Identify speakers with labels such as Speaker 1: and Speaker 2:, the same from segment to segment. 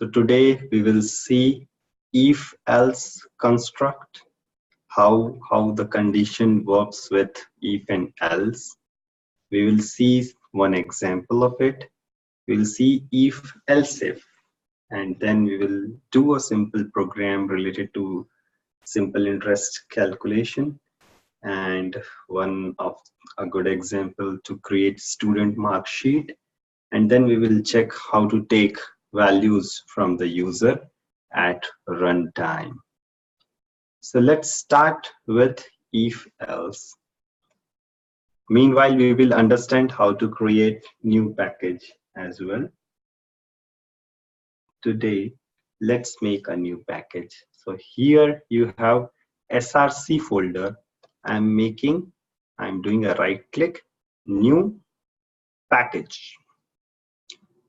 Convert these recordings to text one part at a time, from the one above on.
Speaker 1: So today we will see if-else construct, how the condition works with if and else. We will see one example of it. We will see if-else if, and then we will do a simple program related to simple interest calculation, and one of a good example to create student mark sheet, and then we will check how to take values from the user at runtime. So let's start with if else. Meanwhile, we will understand how to create new package as well. Today, let's make a new package. So here you have src folder. I'm doing a right click, new package.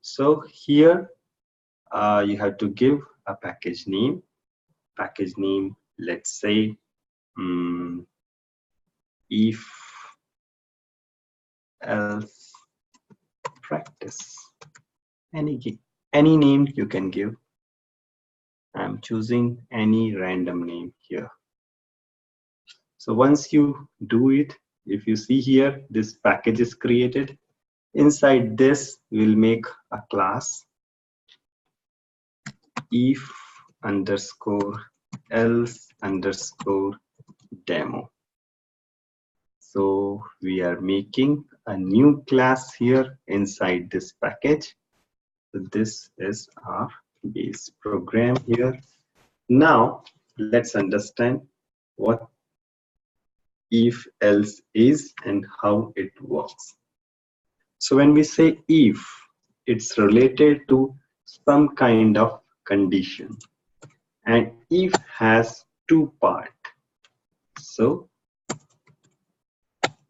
Speaker 1: So here you have to give a package name. Let's say if else practice. Any name you can give. I'm choosing any random name here. So once you do it, if you see here, this package is created. Inside this, we'll make a class if underscore else underscore demo. So we are making a new class here inside this package. So this is our base program here. Now let's understand what if else is and how it works. So when we say if, it's related to some kind of condition, and if has two parts. So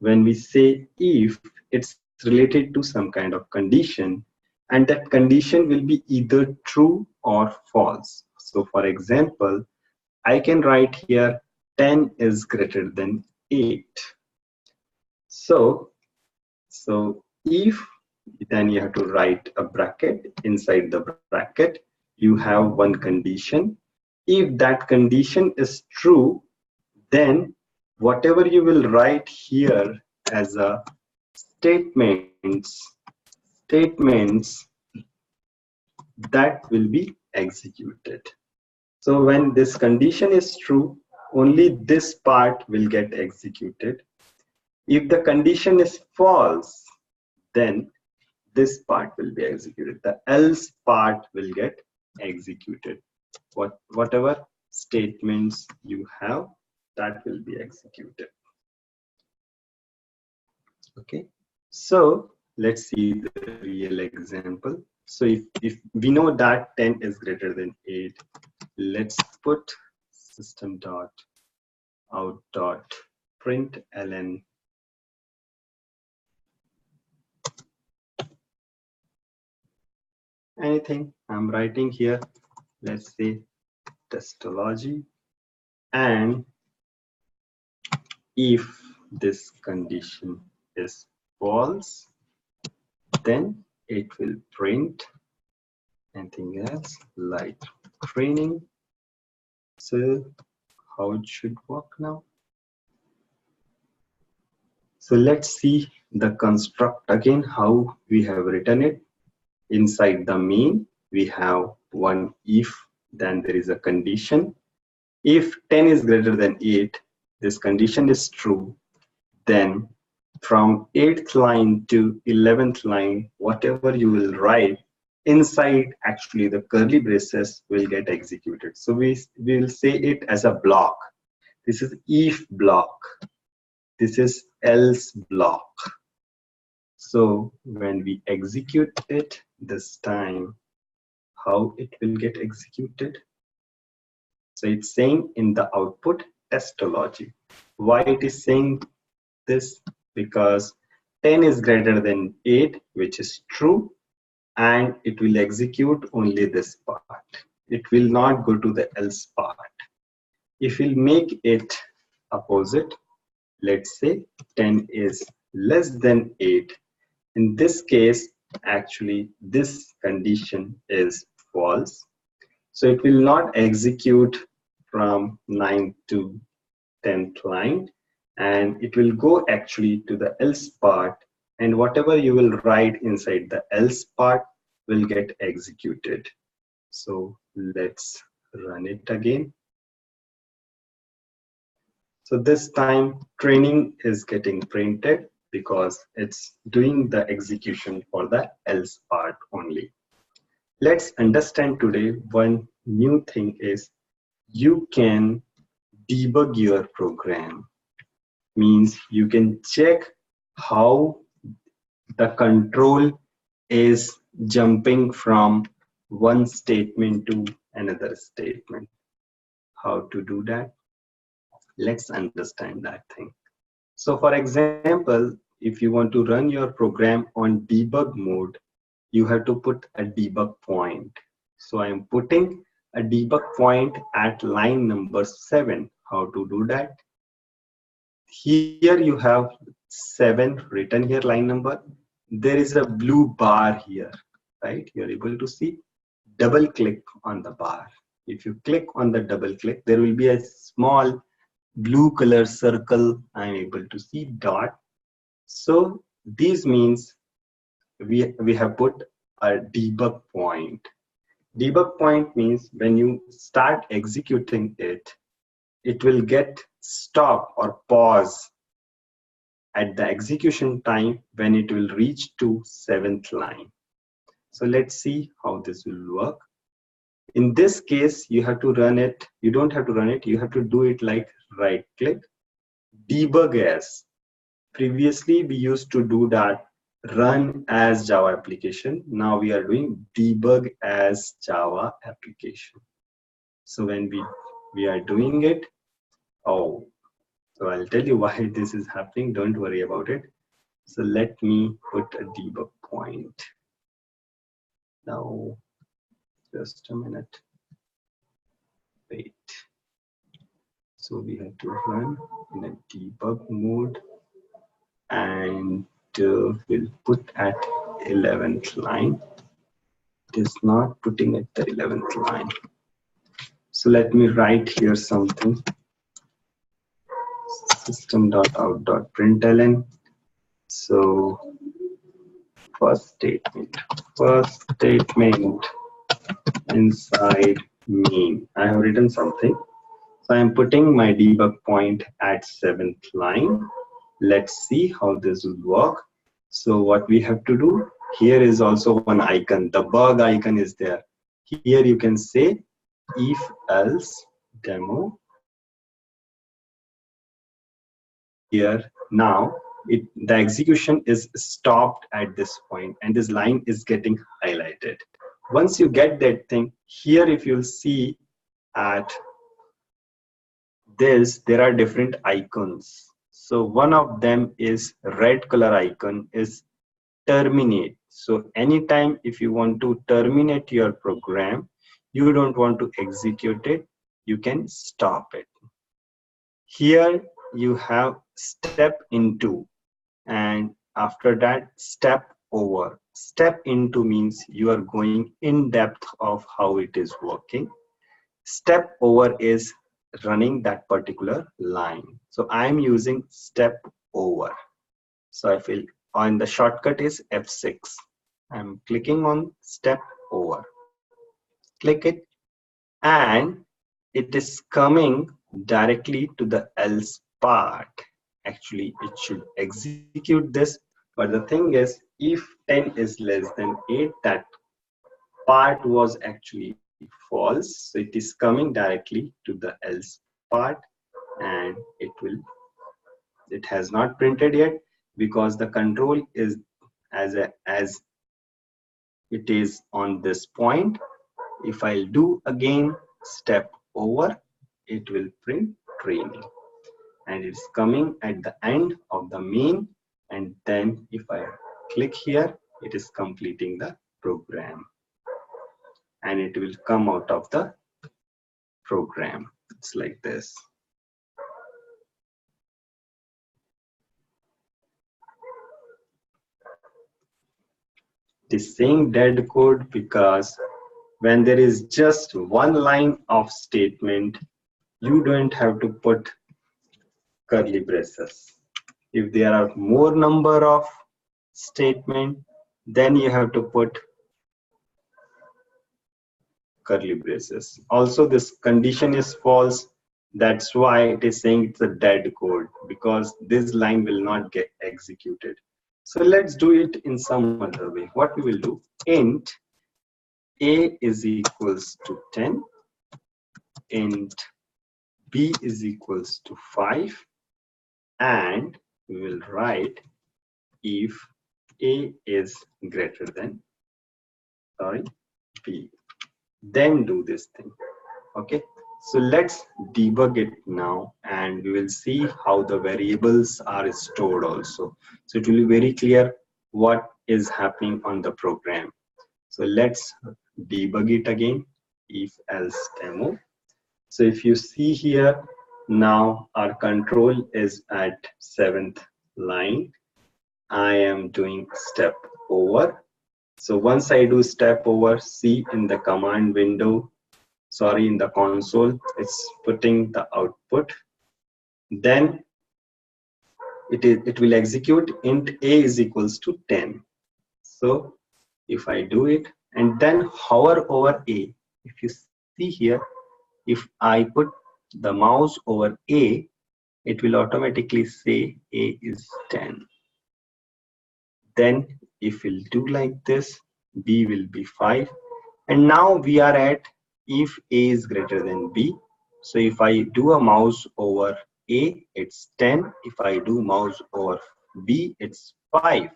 Speaker 1: when we say if, it's related to some kind of condition, and that condition will be either true or false. So for example, I can write here 10 is greater than 8. So if, then you have to write a bracket. Inside the bracket, you have one condition. If that condition is true, then whatever you will write here as a statements that will be executed. So when this condition is true, only this part will get executed. If the condition is false, then this part will be executed. The else part will get executed. Whatever statements you have, that will be executed. Okay, so let's see the real example. So if we know that 10 is greater than 8, let's put system.out.println anything I'm writing here. Let's say testology, and if this condition is false, then it will print anything else like training. So how it should work now? So let's see the construct again, how we have written it. Inside the main, we have one if, then there is a condition. If 10 is greater than 8, this condition is true, then from 8th line to 11th line, whatever you will write inside actually the curly braces will get executed. So we will say it as a block. This is if block. This is else block. So when we execute it this time, how it will get executed? So it's saying in the output testology. Why it is saying this? Because 10 is greater than 8, which is true, and it will execute only this part. It will not go to the else part. If we'll make it opposite, let's say 10 is less than 8. In this case, actually, this condition is false. So it will not execute from 9th to 10th line, and it will go actually to the else part, and whatever you will write inside the else part will get executed. So let's run it again. So this time training is getting printed because it's doing the execution for the else part only. Let's understand today one new thing is you can debug your program. Means you can check how the control is jumping from one statement to another statement. How to do that? Let's understand that thing. So for example, if you want to run your program on debug mode, you have to put a debug point. So I am putting a debug point at line number 7. How to do that? Here you have 7 written here, line number. There is a blue bar here, right? You're able to see. Double click on the bar. If you click on the double click, there will be a small blue color circle. I'm able to see dot. So this means we have put a debug point. Debug point means when you start executing it, it will get stop or pause at the execution time when it will reach to 7th line. So let's see how this will work. In this case, you have to run it. You don't have to run it. You have to do it like right click, debug as. Previously, we used to do that run as Java application. Now we are doing debug as Java application. So when we are doing it, oh, so I'll tell you why this is happening. Don't worry about it. So let me put a debug point. Now, just a minute. Wait. So we have to run in a debug mode, and we'll put at 11th line. It is not putting at the 11th line. So let me write here something. System.out.println. So first statement inside main. I have written something. So I'm putting my debug point at 7th line. Let's see how this will work. So what we have to do, here is also one icon. The bug icon is there. Here you can say if else demo. Here now the execution is stopped at this point and this line is getting highlighted. Once you get that thing, here if you'll see at this, there are different icons. So one of them is red color icon is terminate. So anytime if you want to terminate your program, you don't want to execute it, you can stop it. Here you have step into, and after that step over. Step into means you are going in depth of how it is working. Step over is running that particular line. So I'm using step over. So I feel on the shortcut is F6. I'm clicking on step over. Click it, and it is coming directly to the else part. Actually, it should execute this, but the thing is, if 10 is less than 8, that part was actually false. So it is coming directly to the else part, and it has not printed yet because the control is as it is on this point. If I'll do again step over, it will print training, and it's coming at the end of the main, and then if I click here, it is completing the program, and it will come out of the program. It's like this. It is saying dead code because When there is just one line of statement, you don't have to put curly braces. If there are more number of statement, then you have to put curly braces. Also, this condition is false. That's why it is saying it's a dead code, because this line will not get executed. So let's do it in some other way. What we will do, int a is equals to 10, int b is equals to 5, and we will write if a is greater than b. Then do this thing. Okay, so let's debug it now, and we will see how the variables are stored also. So it will be very clear what is happening on the program. So let's debug it again, if else demo. So if you see here, now our control is at 7th line. I am doing step over. So once I do step over, see in the command window, sorry, in the console, it's putting the output. Then it will execute int a is equals to 10. So if I do it and then hover over a, if you see here, if I put the mouse over a, it will automatically say a is 10. Then if we'll do like this, b will be 5. And now we are at if a is greater than b. So if I do a mouse over a, it's 10. If I do mouse over b, it's 5.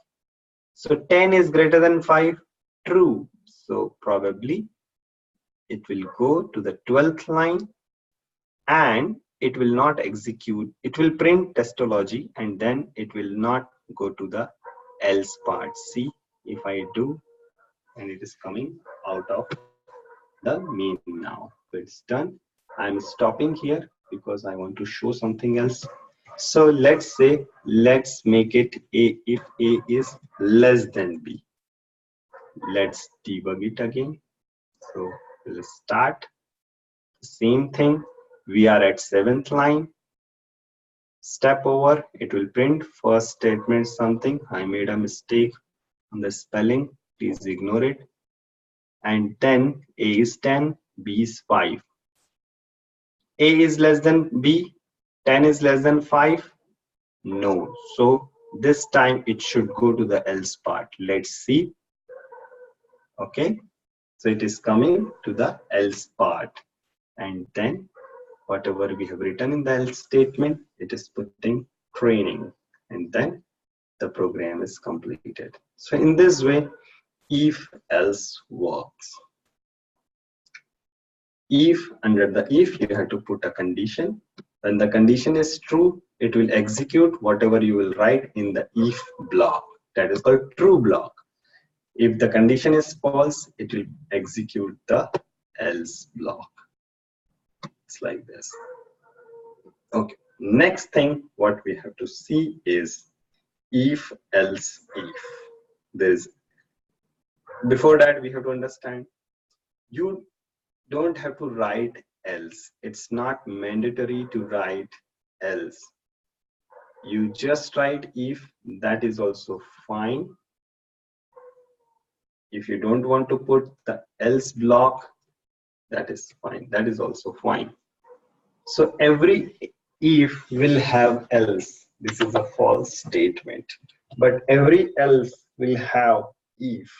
Speaker 1: So 10 is greater than 5, true. So probably it will go to the 12th line and it will not execute. It will print testology and then it will not go to the else part. See, if I do, and it is coming out of the main now. So it's done. I'm stopping here because I want to show something else. So let's say, let's make it a if a is less than b. Let's debug it again. So we'll start. Same thing. We are at 7th line. Step over, it will print first statement something. I made a mistake on the spelling. Please ignore it. And then a is 10, b is 5. A is less than b, 10 is less than 5. No. So this time it should go to the else part. Let's see. Okay. So it is coming to the else part. And then whatever we have written in the else statement, it is putting training. And then the program is completed. So in this way, if else works. If under the if, you have to put a condition. When the condition is true, it will execute whatever you will write in the if block. That is called true block. If the condition is false, it will execute the else block. It's like this. Okay. Next thing, what we have to see is if else if. There's before that we have to understand, you don't have to write else. It's not mandatory to write else. You just write if, that is also fine. If you don't want to put the else block, that is fine. That is also fine. So every if will have else. This is a false statement. But every else will have if.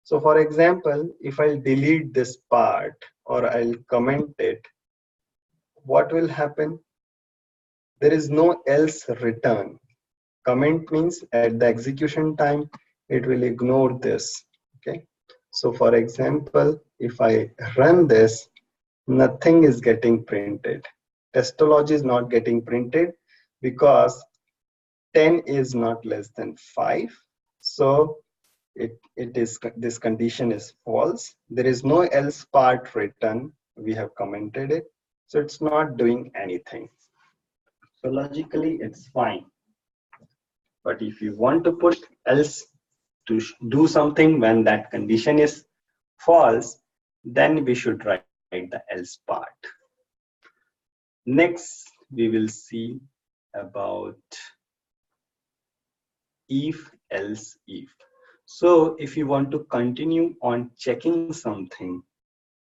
Speaker 1: So for example, if I delete this part or I'll comment it, what will happen? There is no else return. Comment means at the execution time, it will ignore this. Okay. So for example, if I run this, nothing is getting printed. Testology is not getting printed because 10 is not less than 5. So this condition is false. There is no else part written. We have commented it. So it's not doing anything. So logically, it's fine. But if you want to put else to do something when that condition is false, then we should write the else part. Next, we will see about if, else, if. So if you want to continue on checking something,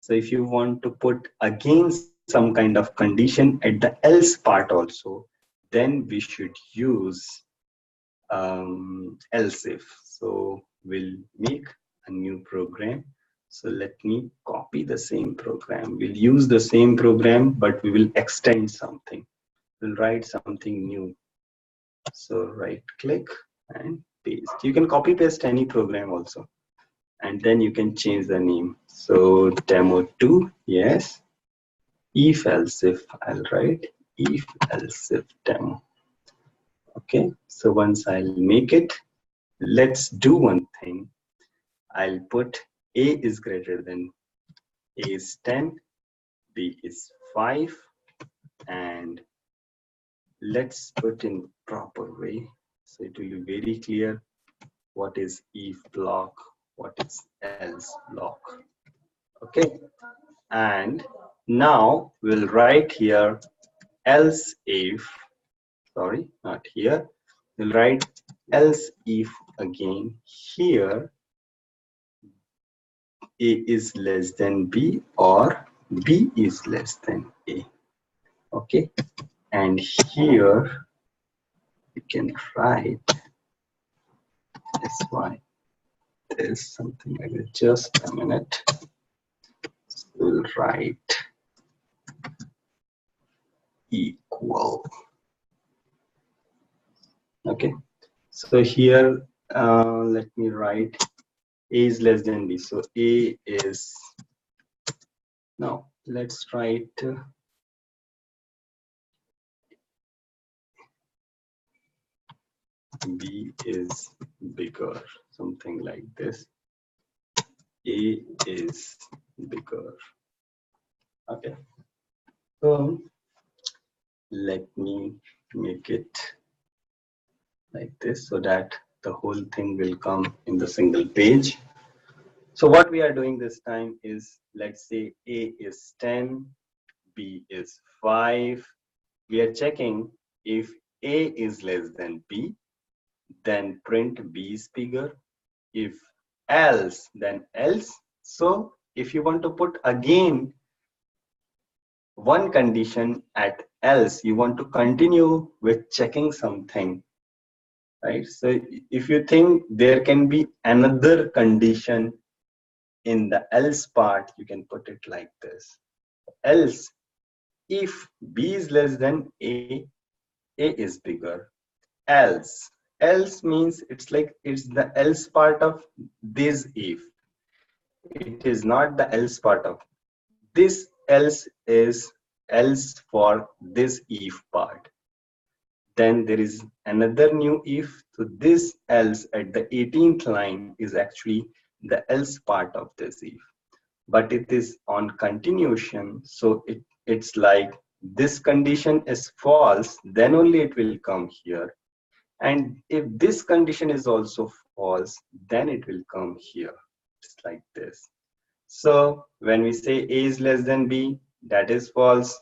Speaker 1: so if you want to put again some kind of condition at the else part also, then we should use else if. So we'll make a new program. So let me copy the same program. We'll use the same program, but we will extend something. We'll write something new. So right click and paste. You can copy paste any program also. And then you can change the name. So demo2, yes. If else if, I'll write if else if demo. Okay, so once I'll make it, let's do one thing. I'll put A is greater than A is 10, B is 5, and let's put in proper way. So it will be very clear what is if block, what is else block. Okay, and now we'll write here else if, sorry, not here. We'll write else if again here A is less than B or B is less than A. Okay, and here we can write sy. There's something like that. Just a minute. So we'll write equal. Okay, so here let me write A is less than B. So A is, now let's write B is bigger, something like this. A is bigger. Okay, so let me make it like this so that the whole thing will come in the single page. So what we are doing this time is, let's say A is 10, B is 5. We are checking if A is less than B, then print B is bigger. If else, then else. So if you want to put again one condition at else, you want to continue with checking something, right? So if you think there can be another condition in the else part, you can put it like this. Else, if B is less than A is bigger. Else, else means it's like it's the else part of this if. It is not the else part of this. Else is else for this if part. Then there is another new if. So this else at the 18th line is actually the else part of this if, but it is on continuation. So it's like this condition is false, then only it will come here. And if this condition is also false, then it will come here. It's like this. So when we say A is less than B, that is false.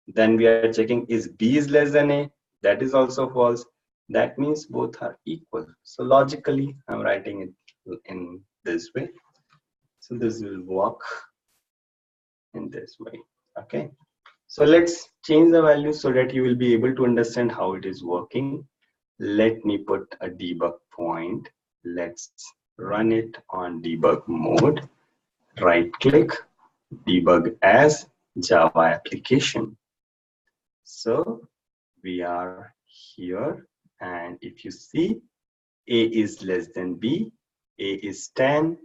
Speaker 1: Then we are checking is B is less than A, that is also false. That means both are equal. So logically, I'm writing it in this way. So this will work in this way. Okay. So let's change the value so that you will be able to understand how it is working. Let me put a debug point. Let's run it on debug mode. Right click, debug as Java application. So we are here, and if you see A is less than B, A is 10,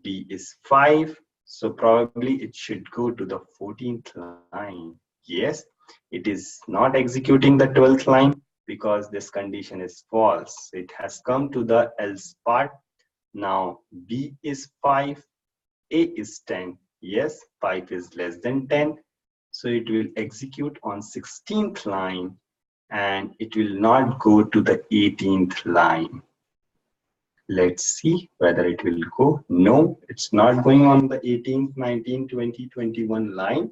Speaker 1: B is 5, so probably it should go to the 14th line. Yes, it is not executing the 12th line because this condition is false. It has come to the else part. Now B is 5, A is 10. Yes, 5 is less than 10. So it will execute on 16th line and it will not go to the 18th line. Let's see whether it will go. No, it's not going on the 18th, 19th, 20, 21 line,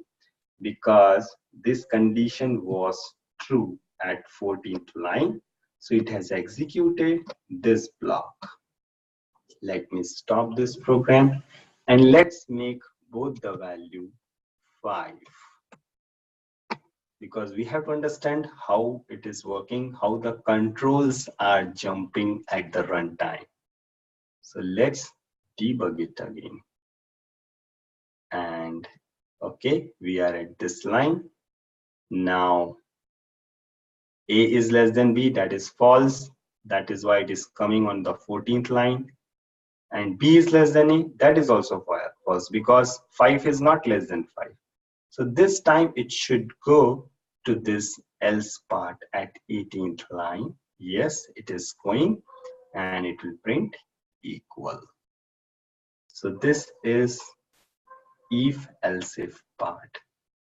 Speaker 1: because this condition was true at 14th line. So it has executed this block. Let me stop this program and let's make both the value 5, because we have to understand how it is working, how the controls are jumping at the runtime. So let's debug it again. And okay, we are at this line. Now A is less than B, that is false. That is why it is coming on the 14th line. And B is less than A, that is also false, because 5 is not less than 5. So this time it should go to this else part at 18th line. Yes, it is going, and it will print equal. So this is if else if part.